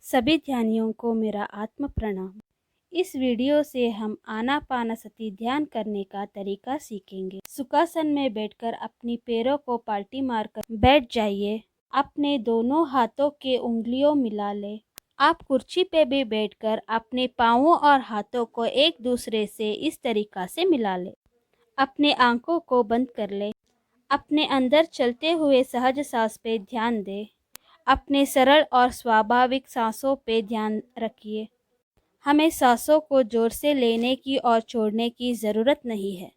सभी ध्यानियों को मेरा आत्म प्रणाम। इस वीडियो से हम आनापानसति ध्यान करने का तरीका सीखेंगे। सुखासन में बैठकर अपनी पैरों को पाल्टी मारकर बैठ जाइए। अपने दोनों हाथों के उंगलियों मिला ले। आप कुर्सी पे भी बैठकर अपने पाँवों और हाथों को एक दूसरे से इस तरीका से मिला ले। अपने आंखों को बंद कर ले। अपने अंदर चलते हुए सहज सांस पे ध्यान दे। अपने सरल और स्वाभाविक सांसों पे ध्यान रखिए। हमें सांसों को जोर से लेने की और छोड़ने की ज़रूरत नहीं है।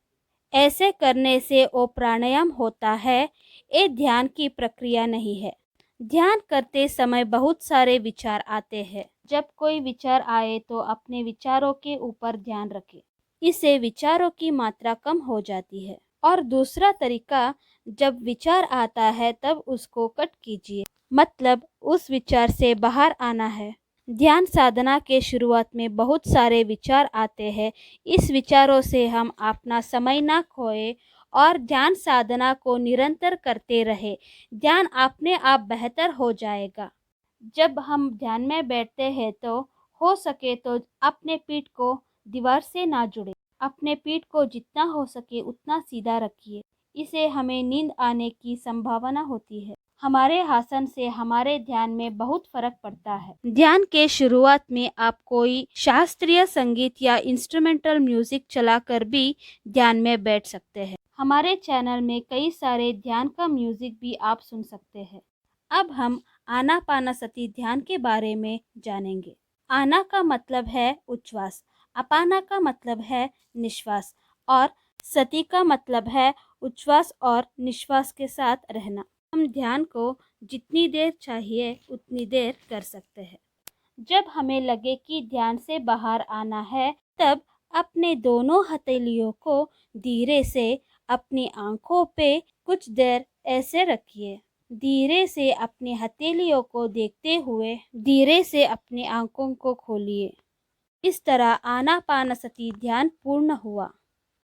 ऐसे करने से वो प्राणायाम होता है, ये ध्यान की प्रक्रिया नहीं है। ध्यान करते समय बहुत सारे विचार आते हैं। जब कोई विचार आए तो अपने विचारों के ऊपर ध्यान रखें। इससे विचारों की मात्रा कम हो जाती है। और दूसरा तरीका, जब विचार आता है तब उसको कट कीजिए, मतलब उस विचार से बाहर आना है। ध्यान साधना के शुरुआत में बहुत सारे विचार आते हैं। इस विचारों से हम अपना समय ना खोए और ध्यान साधना को निरंतर करते रहे। ध्यान अपने आप बेहतर हो जाएगा। जब हम ध्यान में बैठते हैं तो हो सके तो अपने पीठ को दीवार से ना जुड़े। अपने पीठ को जितना हो सके उतना सीधा रखिए। इसे हमें नींद आने की संभावना होती है। हमारे आसन से हमारे ध्यान में बहुत फर्क पड़ता है। ध्यान के शुरुआत में आप कोई शास्त्रीय संगीत या इंस्ट्रूमेंटल म्यूजिक चलाकर भी ध्यान में बैठ सकते हैं। हमारे चैनल में कई सारे ध्यान का म्यूजिक भी आप सुन सकते हैं। अब हम आनापानसति ध्यान के बारे में जानेंगे। आना का मतलब है उच्छ्वास, अपाना का मतलब है निश्वास और सति का मतलब है उच्छ्वास और निश्वास के साथ रहना। हम ध्यान को जितनी देर चाहिए उतनी देर कर सकते हैं। जब हमें लगे कि ध्यान से बाहर आना है, तब अपने दोनों हथेलियों को धीरे से अपनी आंखों पे कुछ देर ऐसे रखिए। धीरे से अपनी हथेलियों को देखते हुए धीरे से अपनी आंखों को खोलिए। इस तरह आनापानसति ध्यान पूर्ण हुआ।